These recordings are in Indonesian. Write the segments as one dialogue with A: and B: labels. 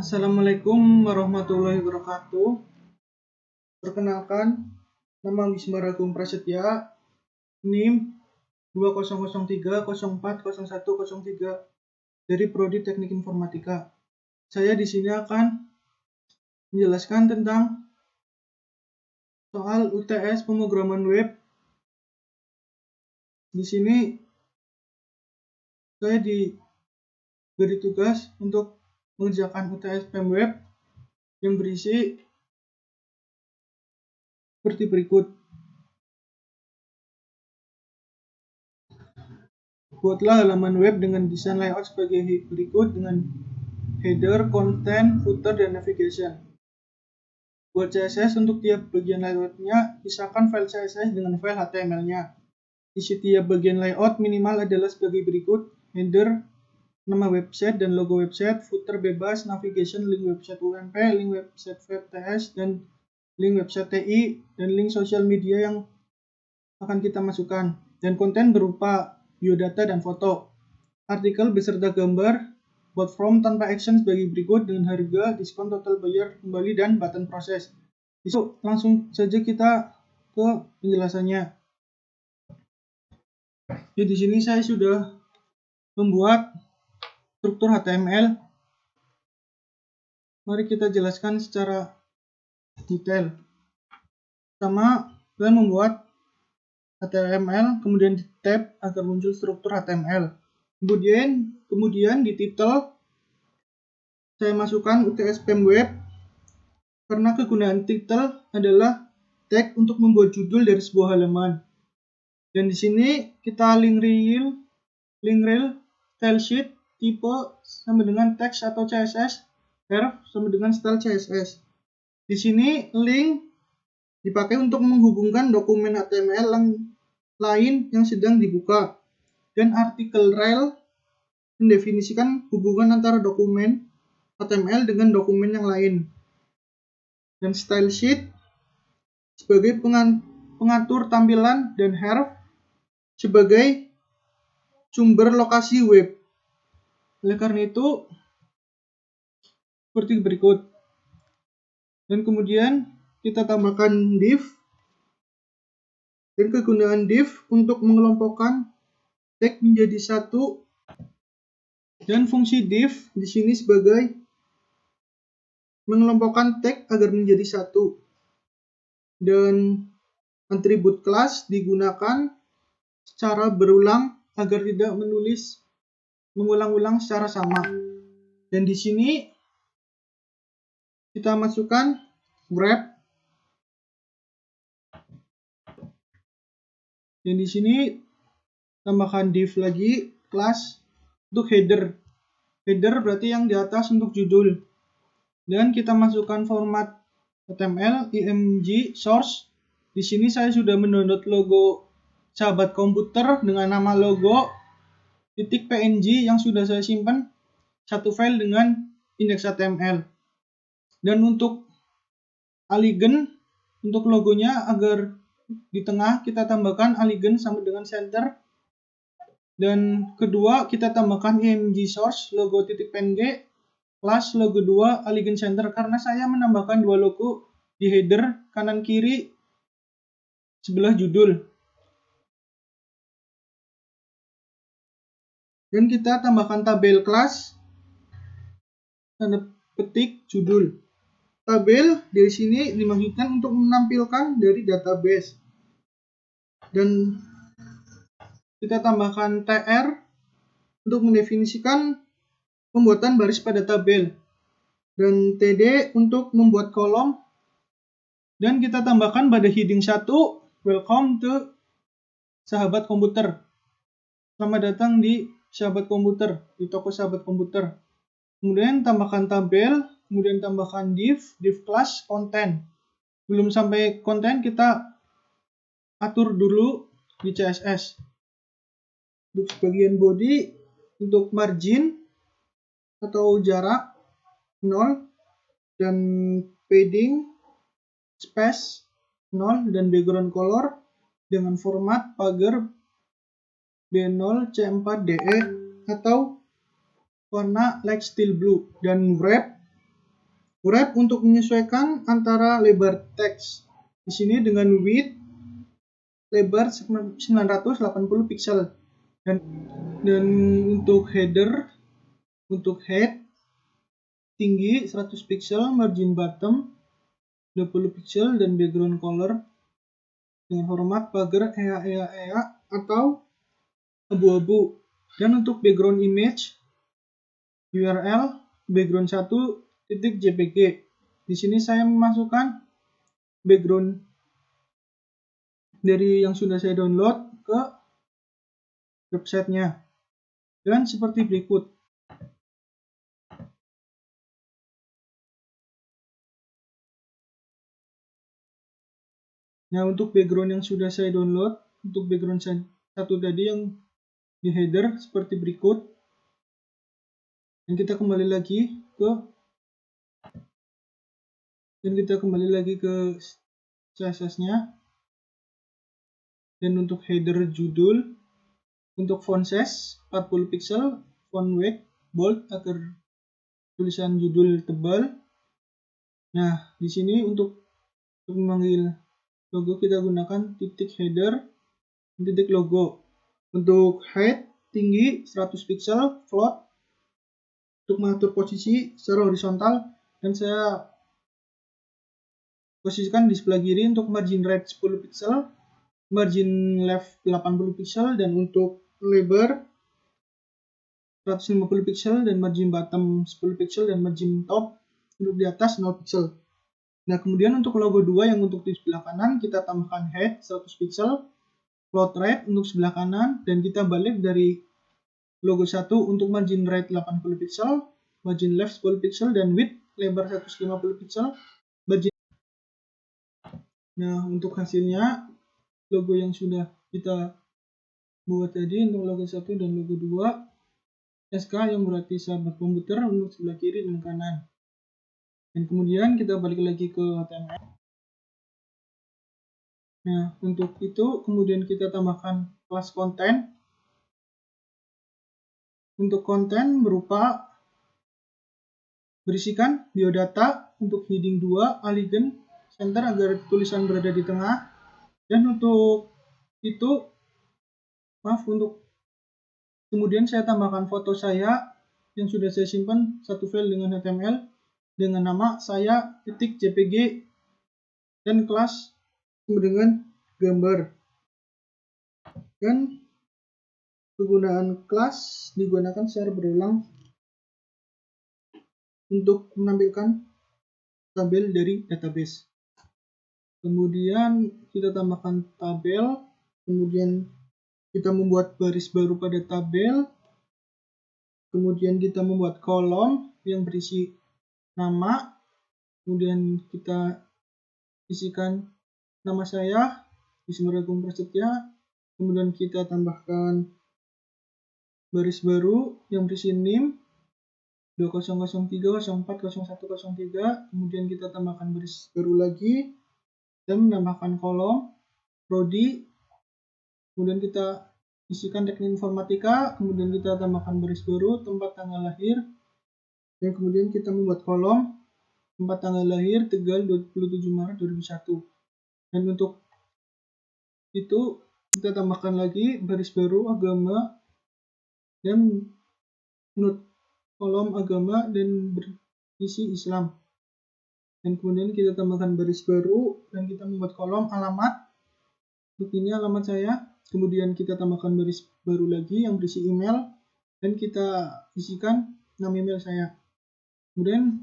A: Assalamualaikum warahmatullahi wabarakatuh. Perkenalkan, nama Wisma Ragung Prasetya, NIM 2003040103 dari Prodi Teknik Informatika. Saya di sini akan menjelaskan tentang soal UTS pemrograman web. Di sini saya diberi tugas untuk mengerjakan UTS PEM web yang berisi seperti berikut. Buatlah halaman web dengan desain layout sebagai berikut dengan header, content, footer, dan navigation. Buat CSS untuk tiap bagian layoutnya, pisahkan file CSS dengan file HTML-nya. Isi tiap bagian layout minimal adalah sebagai berikut: header, nama website dan logo website, footer bebas, navigation, link website UMP, link website VTS, dan link website TI, dan link sosial media yang akan kita masukkan. Dan konten berupa biodata dan foto. Artikel beserta gambar, bot form tanpa action sebagai berikut dengan harga, diskon, total bayar kembali, dan button proses. Yuk, langsung saja kita ke penjelasannya. Jadi di sini saya sudah membuat struktur HTML. Mari kita jelaskan secara detail. Pertama, saya membuat HTML, kemudian di tab agar muncul struktur HTML. Kemudian di title saya masukkan UTS PEM web karena kegunaan title adalah tag untuk membuat judul dari sebuah halaman. Dan di sini kita link rel, style sheet, tipe sama dengan teks atau CSS, ref sama dengan style CSS. Di sini link dipakai untuk menghubungkan dokumen HTML lain yang sedang dibuka. Dan artikel rel mendefinisikan hubungan antara dokumen HTML dengan dokumen yang lain. Dan style sheet sebagai pengatur tampilan dan href sebagai sumber lokasi web. Oleh karena itu, seperti berikut. Dan kemudian kita tambahkan div. Dan kegunaan div untuk mengelompokkan tag menjadi satu. Dan fungsi div di sini sebagai mengelompokkan tag agar menjadi satu. Dan atribut kelas digunakan secara berulang agar tidak mengulang-ulang secara sama. Dan di sini kita masukkan wrap. Dan di sini tambahkan div lagi kelas untuk header. Header berarti yang di atas untuk judul. Dan kita masukkan format HTML, img, source. Di sini saya sudah mendownload logo sahabat komputer dengan nama logo .png yang sudah saya simpan satu file dengan indeks HTML. Dan untuk aligen, untuk logonya agar di tengah kita tambahkan aligen sama dengan center. Dan kedua kita tambahkan img source logo .png plus logo 2 aligen center karena saya menambahkan dua logo di header kanan kiri sebelah judul. Dan kita tambahkan tabel kelas tanda petik judul. Tabel dari sini dimaksudkan untuk menampilkan dari database. Dan kita tambahkan tr untuk mendefinisikan pembuatan baris pada tabel. Dan td untuk membuat kolom. Dan kita tambahkan pada heading 1, welcome to sahabat komputer. Selamat datang di sahabat komputer, di toko sahabat komputer. Kemudian tambahkan tabel, kemudian tambahkan div class, konten. Belum sampai konten, kita atur dulu di CSS. Untuk bagian body, untuk margin atau jarak 0, dan padding space 0, dan background color dengan format pagar B0 C4DE atau warna light steel blue. Dan wrap Wrap untuk menyesuaikan antara lebar teks di sini dengan width lebar 980 pixel dan untuk header untuk head tinggi 100 pixel, margin bottom 20 pixel dan background color dengan format pagar EA atau abu-abu. Dan untuk background image URL background 1.jpg. Di sini saya memasukkan background dari yang sudah saya download ke websitenya. Dan seperti berikut. Nah, untuk background yang sudah saya download, untuk background satu tadi yang di header seperti berikut. Dan kita kembali lagi ke CSS-nya. Dan untuk header judul, untuk font size 40 pixel, font weight bold agar tulisan judul tebal. Nah, di sini untuk memanggil logo kita gunakan titik header, titik logo. Untuk height tinggi 100 pixel, float untuk mengatur posisi secara horizontal, dan saya posisikan di sebelah kiri. Untuk margin right 10 pixel, margin left 80 pixel, dan untuk lebar 150 pixel, dan margin bottom 10 pixel, dan margin top untuk di atas 0 pixel. Nah, kemudian untuk logo 2 yang untuk di sebelah kanan, kita tambahkan head 100 pixel, float right untuk sebelah kanan, dan kita balik dari logo 1 untuk margin right 80 pixel, margin left 10 pixel, dan width lebar 150 pixel. Nah, untuk hasilnya, logo yang sudah kita buat tadi untuk logo 1 dan logo 2, SK yang berarti sahabat komputer untuk sebelah kiri dan kanan. Dan kemudian kita balik lagi ke HTML. Nah, untuk itu kemudian kita tambahkan kelas konten. Untuk konten berupa berisikan biodata, untuk heading 2, alignment center agar tulisan berada di tengah. Dan untuk itu, untuk kemudian saya tambahkan foto saya yang sudah saya simpan satu file dengan HTML dengan nama saya.jpg dan kelas dengan gambar. Dan penggunaan kelas digunakan secara berulang untuk menampilkan tabel dari database. Kemudian kita tambahkan tabel, kemudian kita membuat baris baru pada tabel, kemudian kita membuat kolom yang berisi nama, kemudian kita isikan nama saya, Wisnu Agung Prasetya, kemudian kita tambahkan baris baru yang berisi NIM 2003040103, kemudian kita tambahkan baris baru lagi dan menambahkan kolom prodi, kemudian kita isikan teknik informatika, kemudian kita tambahkan baris baru tempat tanggal lahir, dan kemudian kita membuat kolom tempat tanggal lahir Tegal 27 Maret 2001. Dan untuk itu kita tambahkan lagi baris baru agama dan menurut kolom agama dan berisi Islam. Dan kemudian kita tambahkan baris baru dan kita membuat kolom alamat. Untuk ini alamat saya. Kemudian kita tambahkan baris baru lagi yang berisi email dan kita isikan nama email saya. Kemudian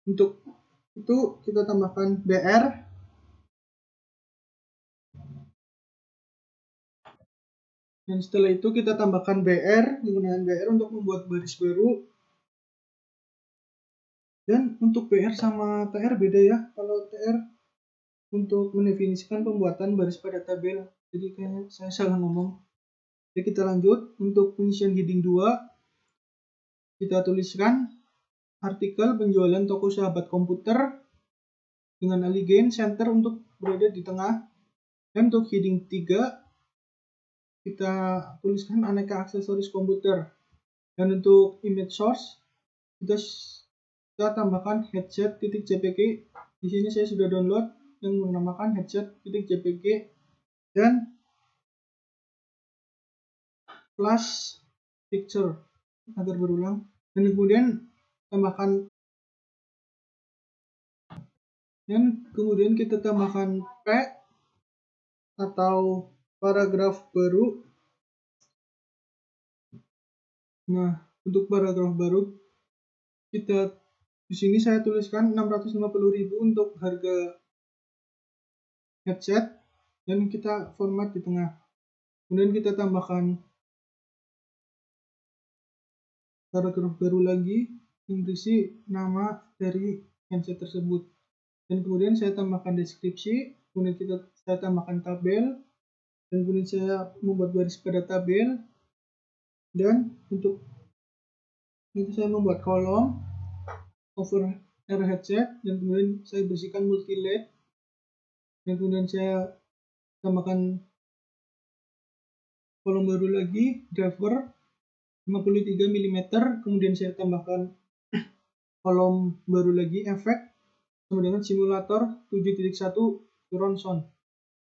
A: untuk itu kita tambahkan BR. Dan setelah itu kita tambahkan BR, menggunakan BR untuk membuat baris baru. Dan untuk BR sama TR beda ya. Kalau TR untuk mendefinisikan pembuatan baris pada tabel. Jadi kayaknya saya salah ngomong. Jadi kita lanjut. Untuk pengisian heading 2, kita tuliskan artikel penjualan toko sahabat komputer dengan alignment center untuk berada di tengah. Dan untuk heading 3, kita tuliskan aneka aksesoris komputer. Dan untuk image source, kita kita tambahkan headset.jpg. Di sini saya sudah download yang menamakan headset.jpg dan flash picture agar berulang, dan kemudian kita tambahkan P atau paragraf baru. Nah, untuk paragraf baru kita di sini saya tuliskan 650.000 untuk harga headset dan kita format di tengah. Kemudian kita tambahkan paragraf baru lagi yang berisi nama dari headset tersebut. Dan kemudian saya tambahkan deskripsi, kemudian saya tambahkan tabel, dan kemudian saya membuat garis pada tabel, dan untuk itu saya membuat kolom over air headset, dan kemudian saya bersihkan multi LED, dan kemudian saya tambahkan kolom baru lagi driver 53 mm, kemudian saya tambahkan kolom baru lagi efek sama dengan simulator 7.1 surround sound.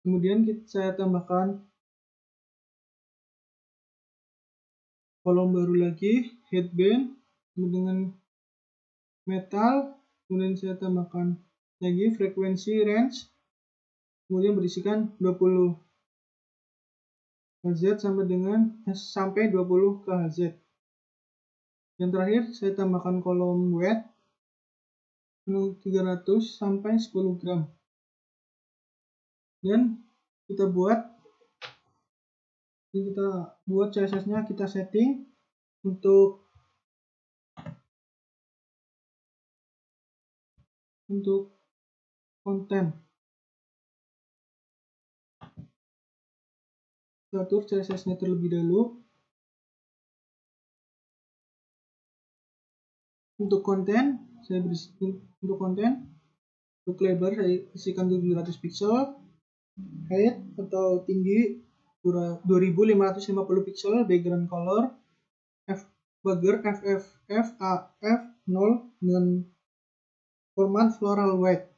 A: Kemudian saya tambahkan kolom baru lagi headband dengan metal, kemudian saya tambahkan lagi frekuensi range, kemudian berisikan 20 Hz sampai 20 kHz. Yang terakhir saya tambahkan kolom weight 300 sampai 10 gram. Dan kita buat CSS-nya, kita setting untuk konten. Kita atur CSS-nya terlebih dahulu. Untuk konten, untuk lebar saya isikan 700 pixel, height atau tinggi 2550 pixel, background color bagger FF0 dengan format floral white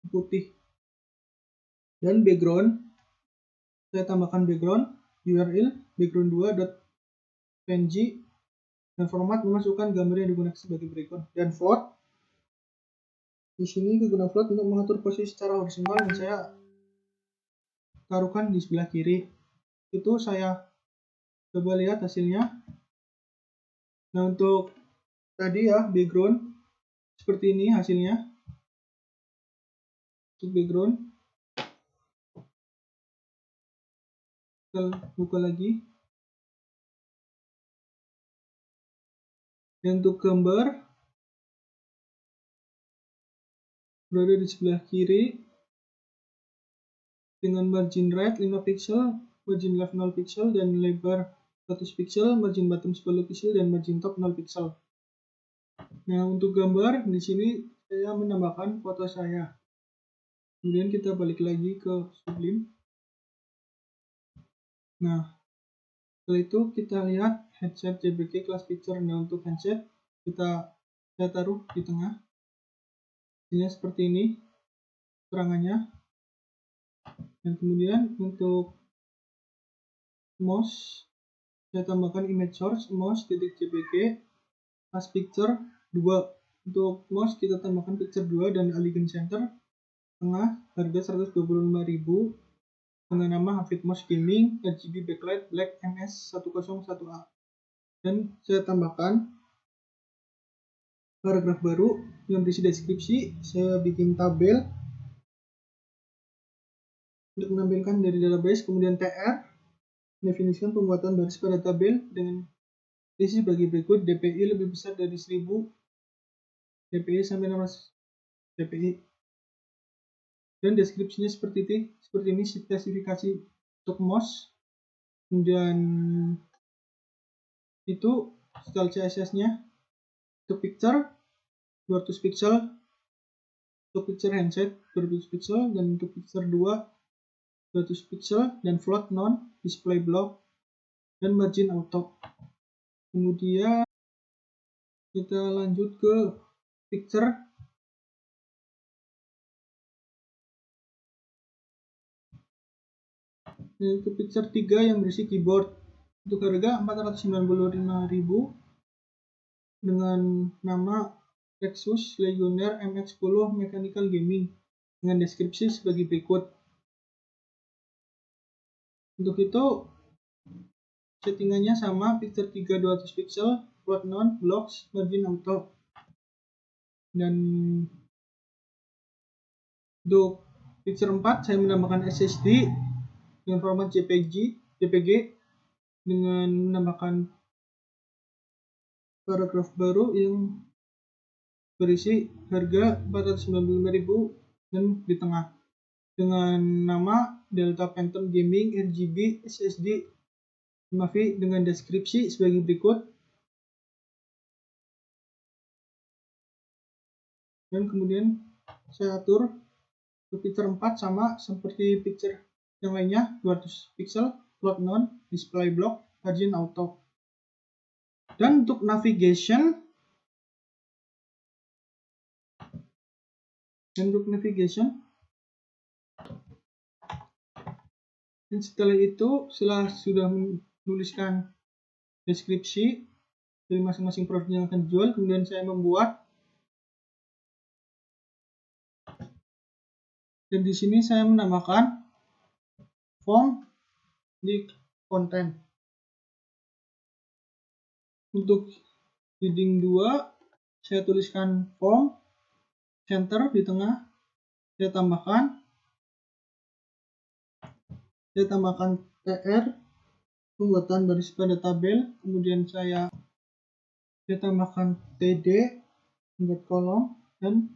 A: putih, dan background saya tambahkan background URL background2.png dan format memasukkan gambar yang digunakan sebagai background, dan float di sini digunakan float untuk mengatur posisi secara horizontal yang saya taruhkan di sebelah kiri. Itu saya coba lihat hasilnya. Nah, untuk tadi ya background seperti ini hasilnya. Untuk background kita buka lagi, dan untuk gambar berada di sebelah kiri dengan margin right 5 pixel, margin left 0 pixel, dan lebar 100 pixel, margin bottom 10 pixel, dan margin top 0 pixel. Nah, untuk gambar di sini saya menambahkan foto saya. Kemudian kita balik lagi ke Sublime. Nah, setelah itu kita lihat headset JPG class picture. Nah, untuk headset saya taruh di tengah. Ini seperti ini keterangannya. Dan kemudian untuk mouse saya tambahkan image source mouse.jpg class picture 2. Untuk mouse kita tambahkan picture 2 dan align center tengah, harga 125.000 dengan nama Hafid Mouse Gaming RGB backlight black MS101A. Dan saya tambahkan paragraf baru yang berisi deskripsi. Saya bikin tabel untuk menampilkan dari database, kemudian TR definisikan pembuatan baris pada tabel dengan isi bagi berikut: DPI lebih besar dari 1000 DPI sampai 600 DPI, dan deskripsinya seperti ini spesifikasi untuk mouse. Kemudian itu style CSS-nya untuk picture 200 pixel, untuk picture handset 200 pixel, dan untuk picture 2 200 pixel, dan float non display block, dan margin auto. Kemudian kita lanjut ke picture yaitu picture 3 yang berisi keyboard untuk harga 495.000 dengan nama Lexus Legionnaire MX-10 Mechanical Gaming dengan deskripsi sebagai berikut. Untuk itu settingannya sama, picture 3 200 pixel, float non, blocks, margin auto. Dan untuk picture 4 saya menambahkan SSD dengan format JPG dengan menambahkan paragraf baru yang berisi harga 495.000 dan di tengah dengan nama Delta Phantom Gaming RGB SSD 5V dengan deskripsi sebagai berikut. Dan kemudian saya atur untuk picture 4 sama seperti picture yang lainnya, 200 pixel, float non, display block, margin auto. Dan untuk navigation, dan setelah itu sudah menuliskan deskripsi dari masing-masing produk yang akan dijual, kemudian saya membuat, dan di sini saya menambahkan form di konten. Untuk heading 2 saya tuliskan form, center di tengah, saya tambahkan TR pembuatan baris pada tabel, kemudian saya tambahkan TD membuat kolom, dan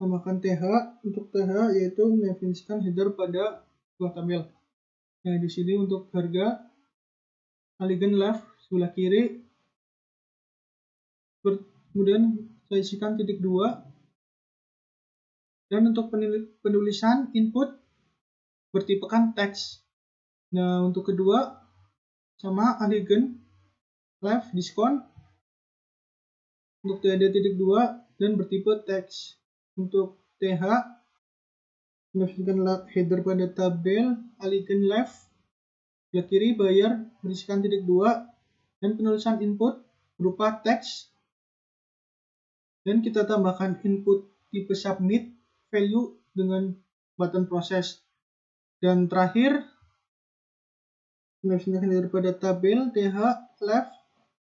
A: tambahkan TH. Untuk TH yaitu mendefinisikan header pada sebuah tabel. Nah, di sini untuk harga Aligned left sebelah kiri, kemudian saya isikan titik 2. Dan untuk penulisan input bertipekan teks. Nah, untuk kedua sama Aligned left diskon untuk TD titik 2 dan bertipe teks. Untuk TH mendefinisikan header pada tabel, Aligned left sebelah kiri bayar berisikan titik 2 dan penulisan input berupa teks, dan kita tambahkan input tipe submit value dengan button proses. Dan terakhir mendefinisikan header pada tabel TH left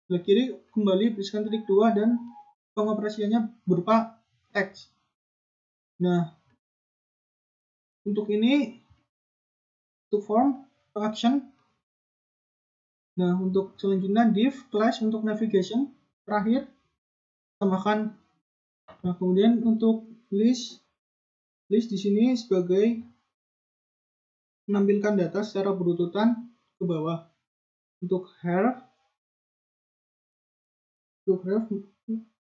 A: sebelah kiri kembali berisikan titik 2 dan pengoperasiannya berupa teks. Nah, untuk ini untuk form action. Nah, untuk selanjutnya div class untuk navigation terakhir tambahkan. Nah, kemudian untuk list di sini sebagai menampilkan data secara berurutan ke bawah. Untuk href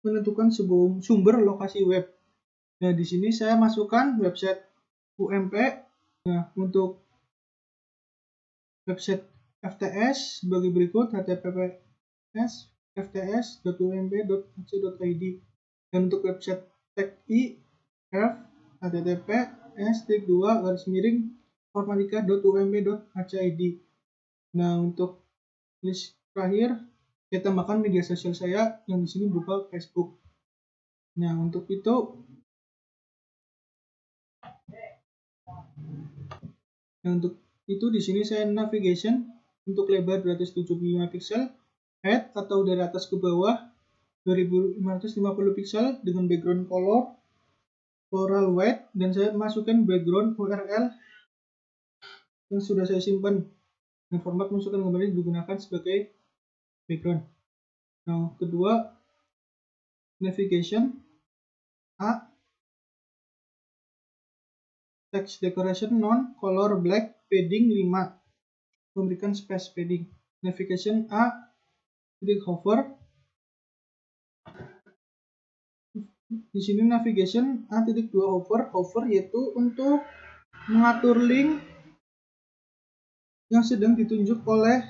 A: menentukan sebuah sumber lokasi web. Nah, di sini saya masukkan website UMP. Nah, untuk website FTS sebagai berikut, https fts.ump.ac.id. Dan untuk website TechI https://informatika.ump.ac.id. Nah, untuk list terakhir saya tambahkan media sosial saya yang di sini berupa Facebook. Nah, untuk itu di sini saya navigation untuk lebar 275 pixel, height atau dari atas ke bawah 2550 pixel dengan background color floral white, dan saya masukkan background URL yang sudah saya simpan dan format masukkan kembali digunakan sebagai background. Nah, kedua navigation A, text decoration non color black padding 5, memberikan space padding. Navigation A titik hover. Di sini navigation A titik 2 hover yaitu untuk mengatur link yang sedang ditunjuk oleh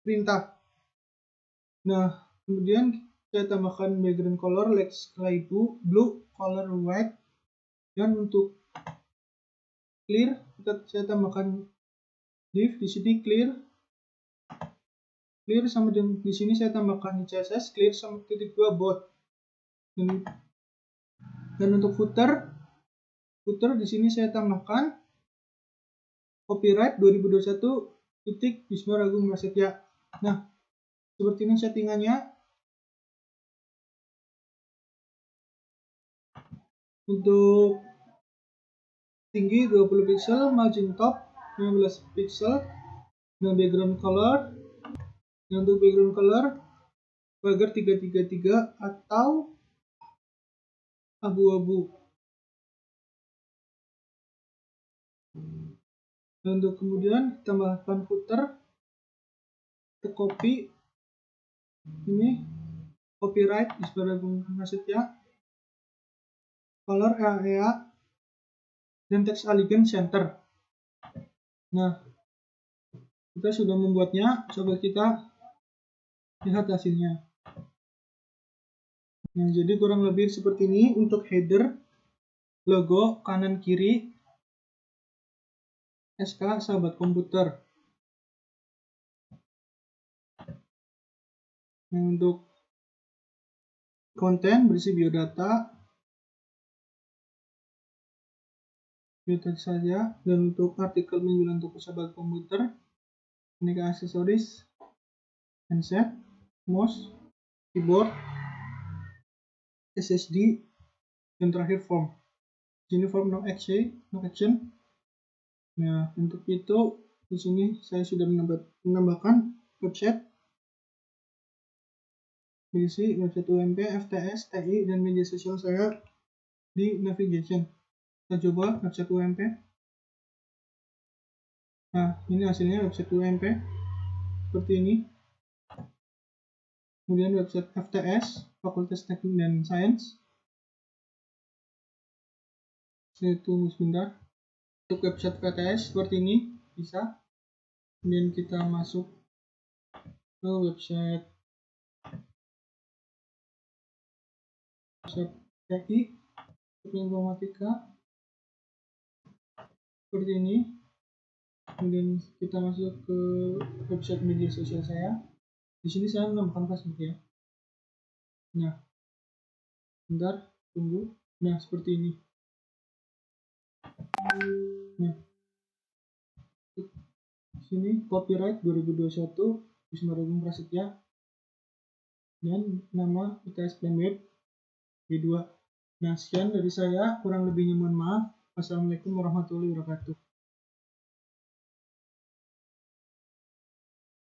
A: perintah. Nah, kemudian saya tambahkan background color light blue, color white, dan untuk clear saya tambahkan div di sini clear sama dengan di sini saya tambahkan CSS clear sama titik 2 bot. Dan untuk footer di sini saya tambahkan copyright 2021 titik Bismar Agung Prasetya. Nah, seperti ini settingannya. Untuk tinggi 20 pixel, margin top 15 pixel, dan background color. Dan untuk background color pagar 333 atau abu-abu. Dan untuk kemudian tambahkan footer, kita copy ini copyright Bismar Agung Prasetya, color area, dan text elegant center. Nah, kita sudah membuatnya, coba kita lihat hasilnya. Nah, jadi kurang lebih seperti ini untuk header, logo kanan kiri SK Sahabat Komputer. Nah, untuk konten berisi biodata saja, dan untuk artikel menjual untuk Sahabat Komputer, aneka aksesoris, handset, mouse, keyboard, SSD, dan terakhir form. Di sini form no action. Nah, untuk itu di sini saya sudah menambahkan website berisi website UMP, FTS, TI, dan media sosial saya di navigation. Kita coba website UMP. Nah, ini hasilnya website UMP seperti ini. Kemudian website FTS, Fakultas Teknik dan Sains. Saya tunggu sebentar. Untuk website FTS seperti ini bisa. Kemudian kita masuk ke website TI informatika seperti ini. Kemudian kita masuk ke website media sosial saya. Di sini saya menambahkan Facebook ya. Nah, bentar, tunggu. Nah, seperti ini. Nah, di sini copyright 2021 Bismar Agung Prasetya dan nama ITS Playmate B2. Nah, sekian dari saya, kurang lebihnya mohon maaf. Wassalamualaikum warahmatullahi wabarakatuh.